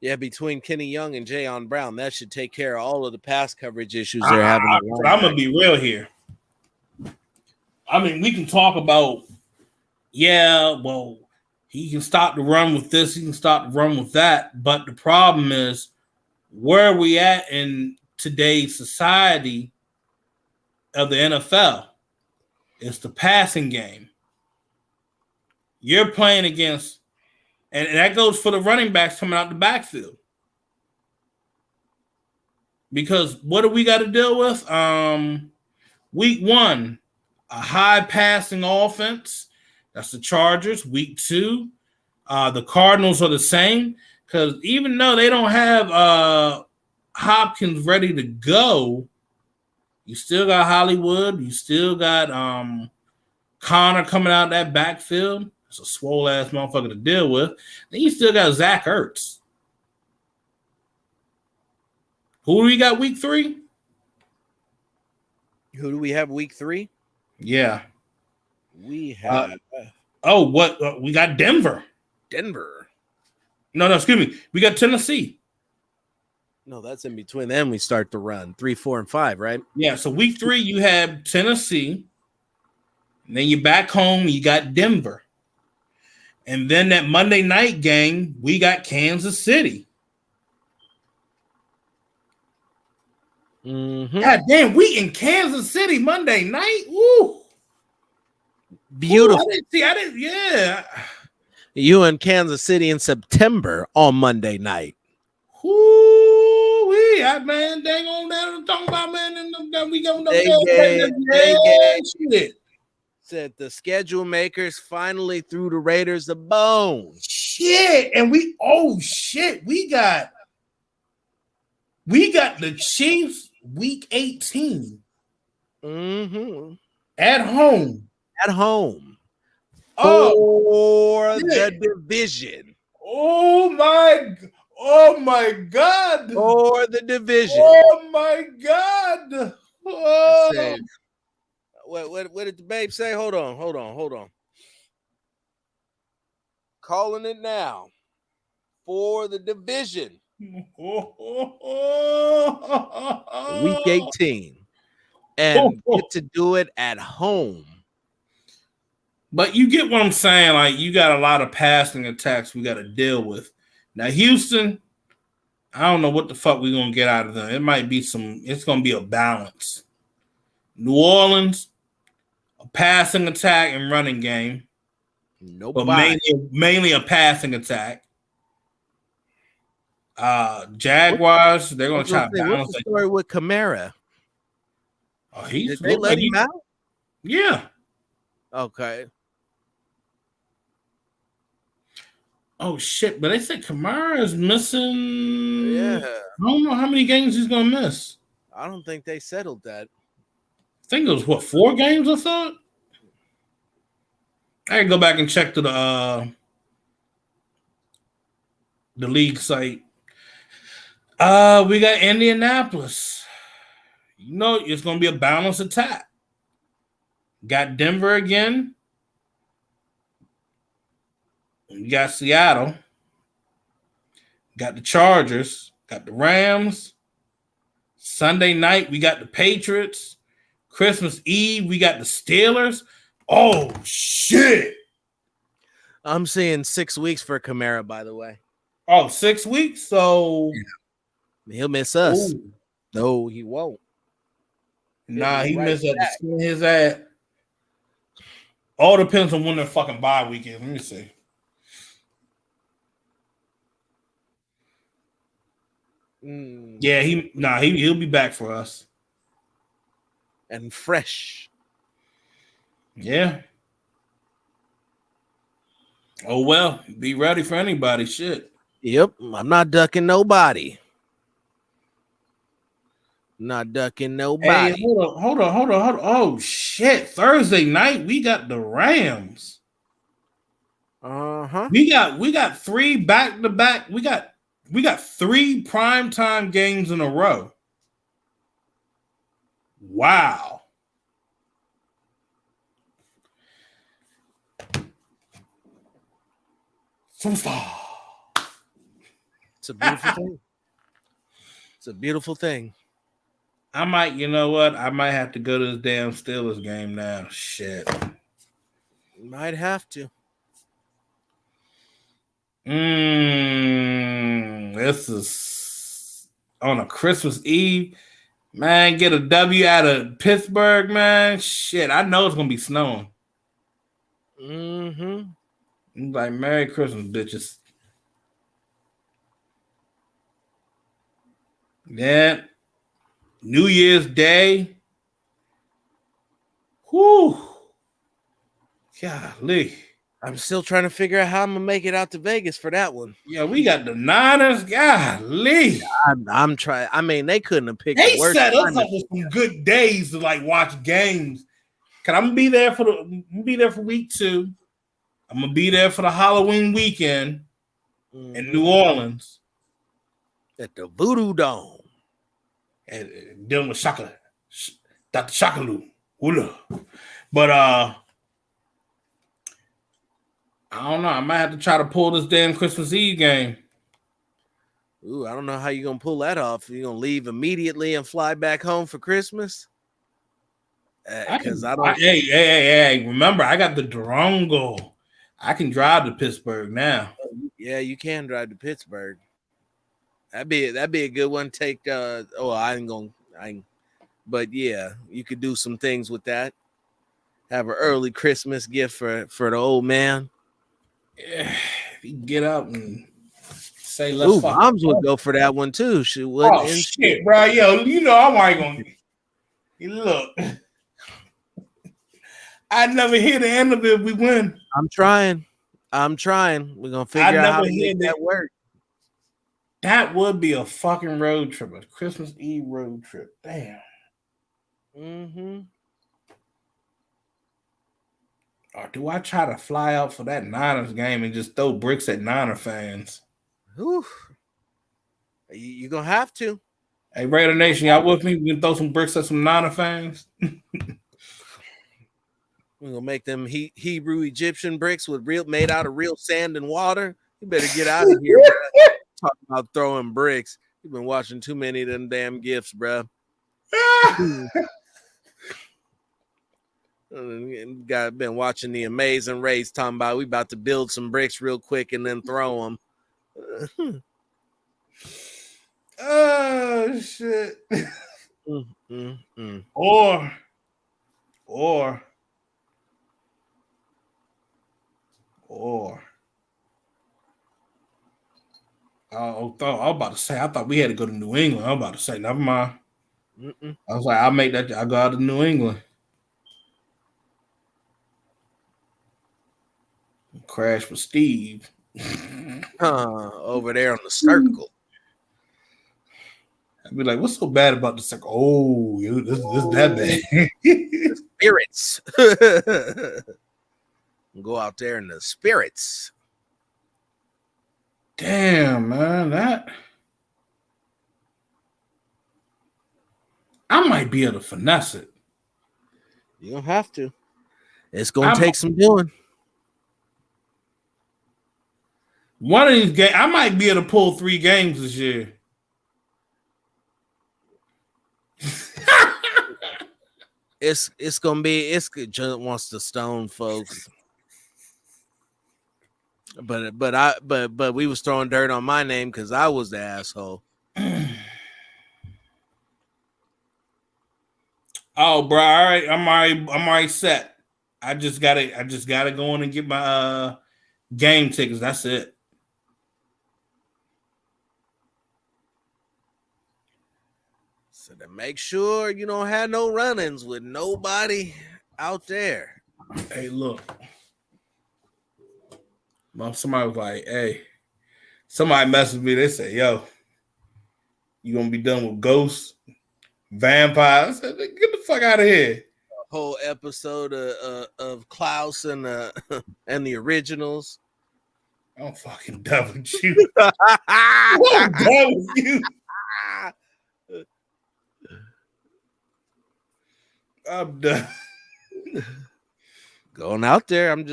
Yeah, between Kenny Young and Jayon Brown, that should take care of all of the pass coverage issues they're having. But I'm going to be real here. I mean, we can talk about, well, he can stop the run with this, he can stop the run with that. But the problem is, where are we at in today's society of the NFL? It's the passing game. You're playing against, and that goes for the running backs coming out the backfield. Because what do we got to deal with? Week 1, a high passing offense. That's the Chargers. Week 2, the Cardinals are the same. Because even though they don't have Hopkins ready to go, you still got Hollywood. You still got Connor coming out that backfield. It's a swole ass motherfucker to deal with. Then you still got Zach Ertz. Who do we got week 3? Who do we have week 3? Yeah. We have we got Denver. No, excuse me. We got Tennessee. No, that's in between them. We start to run 3, 4, and 5, right? Yeah, so week 3 you have Tennessee. And then you're back home, you got Denver. And then that Monday night game, we got Kansas City. God damn, we in Kansas City Monday night. Woo. Beautiful. Ooh, I didn't, yeah. You in Kansas City in September on Monday night. Ooh, man, they gonna talk about, man, and we gonna shit. Said the schedule makers finally threw the Raiders a bone. Shit, and we got the Chiefs week 18 at home. For the division. Oh my God. For the division. Oh my God. Oh. What did the babe say? Hold on. Calling it now. For the division. Week 18. And get to do it at home. But you get what I'm saying. Like, you got a lot of passing attacks we got to deal with. Now, Houston, I don't know what the fuck we're going to get out of them. It might be it's going to be a balance. New Orleans, a passing attack and running game. But mainly a passing attack. Jaguars, they're going to try to balance. What's the story with Kamara? Oh, did they let him out? Yeah. Okay. Oh shit! But they said Kamara is missing. Yeah. I don't know how many games he's gonna miss. I don't think they settled that. I think it was 4 games. I thought. I can go back and check to the league site. We got Indianapolis. You know, it's gonna be a balanced attack. Got Denver again. We got Seattle. Got the Chargers. Got the Rams. Sunday night, we got the Patriots. Christmas Eve, we got the Steelers. Oh, shit. I'm seeing 6 weeks for Kamara, by the way. Oh, 6 weeks? So he'll miss us. Ooh. No, he won't. Nah, he missed up to skin his ass. All depends on when their fucking bye week is. Let me see. Yeah, he'll be back for us. And fresh. Yeah. Oh well, be ready for anybody. Shit. Yep, I'm not ducking nobody. Not ducking nobody. Hey, hold on. Oh shit! Thursday night we got the Rams. We got 3 back-to-back. We got 3 primetime games in a row. Wow. Superstar. It's a beautiful thing. It's a beautiful thing. I might, you know what? I might have to go to this damn Steelers game now. Shit. Might have to. This is on a Christmas Eve. Man, get a W out of Pittsburgh, man. Shit, I know it's gonna be snowing. Like, Merry Christmas, bitches. Yeah. New Year's Day. Whew. Golly. I'm still trying to figure out how I'm gonna make it out to Vegas for that one. Yeah, we got the Niners. Golly. I'm trying. I mean, they couldn't have picked They the worst. Set us up with some good days to like watch games. Cause I'm gonna be there for week 2. I'm gonna be there for the Halloween weekend in New Orleans at the Voodoo Dome. And dealing with Dr. Shakaloo. But I don't know. I might have to try to pull this damn Christmas Eve game. Ooh, I don't know how you're gonna pull that off. You're gonna leave immediately and fly back home for Christmas? Because I don't. Hey! Remember, I got the Durango. I can drive to Pittsburgh now. Yeah, you can drive to Pittsburgh. That'd be a good one. Take but yeah, you could do some things with that. Have an early Christmas gift for the old man. Yeah, if you get up and say, let's Ooh, fuck. moms would go for that one too. She wouldn't. Oh shit, bro. Yo, you know I'm gonna look. I never hear the end of it if we win. I'm trying. We're gonna figure out how to make that work. That would be a fucking road trip, a Christmas Eve road trip. Damn. Mm-hmm. Or do I try to fly out for that Niners game and just throw bricks at Niner fans? Ooh. You're gonna have to. Hey, Raider Nation, y'all with me? We can throw some bricks at some Niner fans. We're gonna make them Hebrew Egyptian bricks made out of real sand and water. You better get out of here, bro. Talking about throwing bricks. You've been watching too many of them damn gifts, bro. Been watching The Amazing Race, talking about we about to build some bricks real quick and then throw them. Oh shit. Or I was about to say, I thought we had to go to New England. I was about to say, never mind. I was like, I'll make that. I go out to New England. Crash with Steve. Over there on the circle. I'd be like, what's so bad about the circle? Oh, this that bad. The spirits. Go out there in the spirits. Damn, man, I might be able to finesse it. You don't have to. It's gonna take some doing. One of these games, I might be able to pull 3 games this year. It's gonna be John wants to stone folks. But we was throwing dirt on my name because I was the asshole. Oh, bro, all right, I'm already set. I just gotta go in and get my game tickets. That's it. So to make sure you don't have no run-ins with nobody out there. Hey, look. Somebody was like, hey, somebody messaged me. They say, yo, you gonna be done with ghosts, vampires? I said, get the fuck out of here. A whole episode of Klaus and the originals. I'm fucking done with you. I'm done with you. I'm done. Going out there, I'm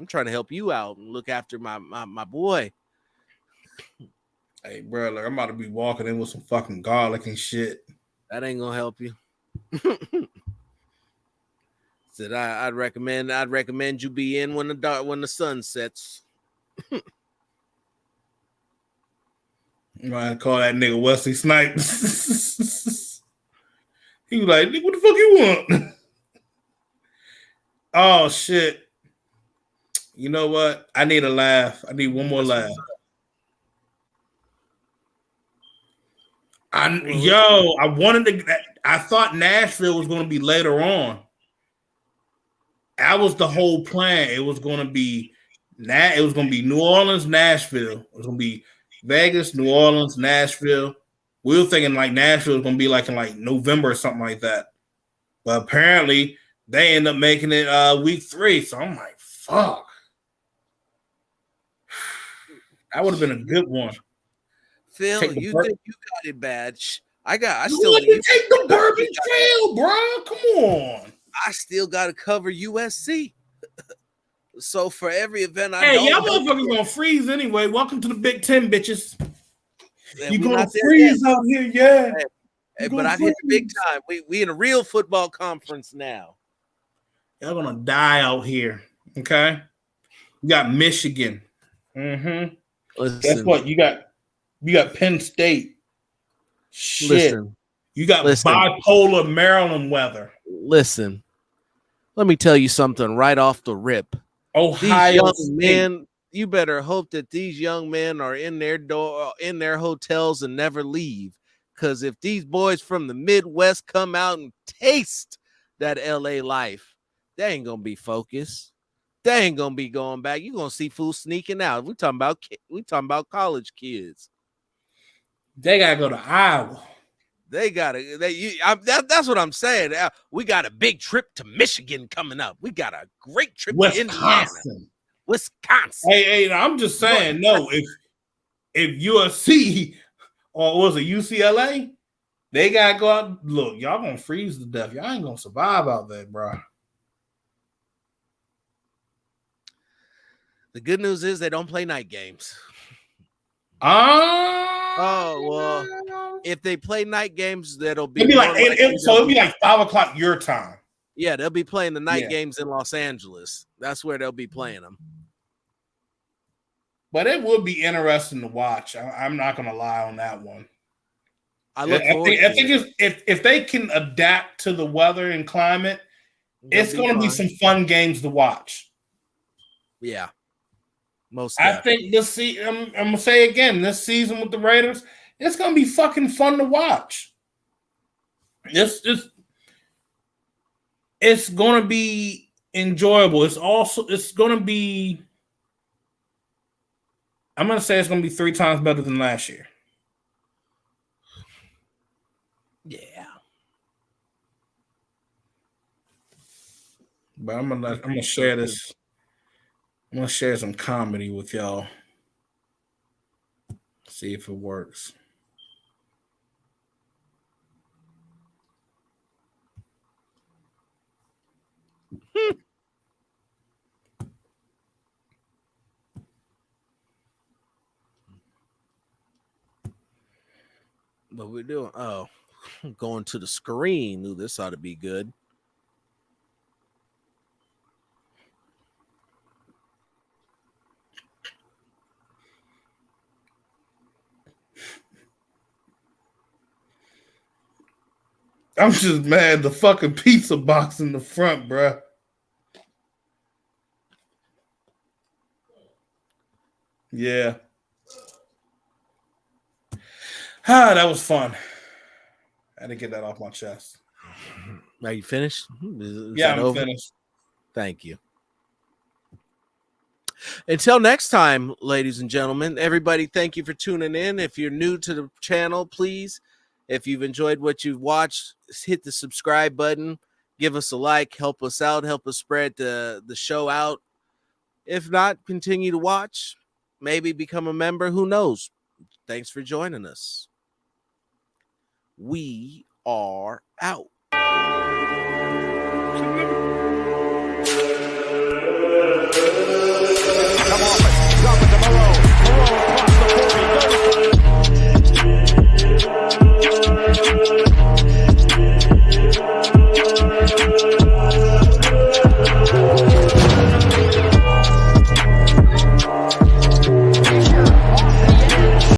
trying to help you out and look after my boy. Hey, bro, like I'm about to be walking in with some fucking garlic and shit. That ain't gonna help you. Said I'd recommend you be in when the sun sets. You might call that nigga Wesley Snipes. He was like, what the fuck you want? Oh shit. You know what? I need a laugh. I need one more laugh. I thought Nashville was going to be later on. That was the whole plan. It was going to be New Orleans, Nashville. It was going to be Vegas, New Orleans, Nashville. We were thinking like Nashville was going to be like in like November or something like that. But apparently they end up making it week 3. So I'm like, fuck. That would have been a good one. Phil, think you got it bad. I still take the Bourbon Trail, bro. Come on. I still got to cover USC. So for every event y'all motherfuckers gonna freeze anyway. Welcome to the Big Ten, bitches. You gonna freeze out here, yeah. But I hit the big time. We in a real football conference now. Y'all gonna die out here. Okay. You got Michigan. Mm-hmm. Listen, Guess what? You got Penn State. Shit. You got bipolar Maryland weather. Listen. Let me tell you something right off the rip. Ohio these young State. men, you better hope that these young men are in their hotels and never leave. Because if these boys from the Midwest come out and taste that LA life, they ain't gonna be focused. They ain't gonna be going back. You're gonna see fools sneaking out. We talking about college kids. They gotta go to Iowa. That's what I'm saying. We got a big trip to Michigan coming up. We got a great trip to Indiana. Wisconsin. Hey, I'm just saying, no, if USC or was it UCLA, they gotta go out. Look, y'all gonna freeze to death. Y'all ain't gonna survive out there, bro. The good news is they don't play night games. Oh well, if they play night games, that'll be it'll be like 5 o'clock your time. Yeah, they'll be playing the night games in Los Angeles. That's where they'll be playing them. But it would be interesting to watch. I'm not gonna lie on that one. I think if they can adapt to the weather and climate, it's going to be some fun games to watch. Yeah, most. I think this season. I'm gonna say again, this season with the Raiders, it's going to be fucking fun to watch. It's going to be enjoyable. It's going to be. I'm going to say it's going to be 3 times better than last year. Yeah. But I'm gonna share this. I'm gonna share some comedy with y'all. See if it works. What we're doing? Oh, going to the screen. Ooh, this ought to be good. I'm just mad the fucking pizza box in the front, bruh. Yeah. That was fun. I had to get that off my chest. Are you finished? I'm finished. Thank you. Until next time, ladies and gentlemen, everybody, thank you for tuning in. If you're new to the channel, please, if you've enjoyed what you've watched, hit the subscribe button, give us a like, help us out, help us spread the show out. If not, continue to watch, maybe become a member, who knows? Thanks for joining us. We are out.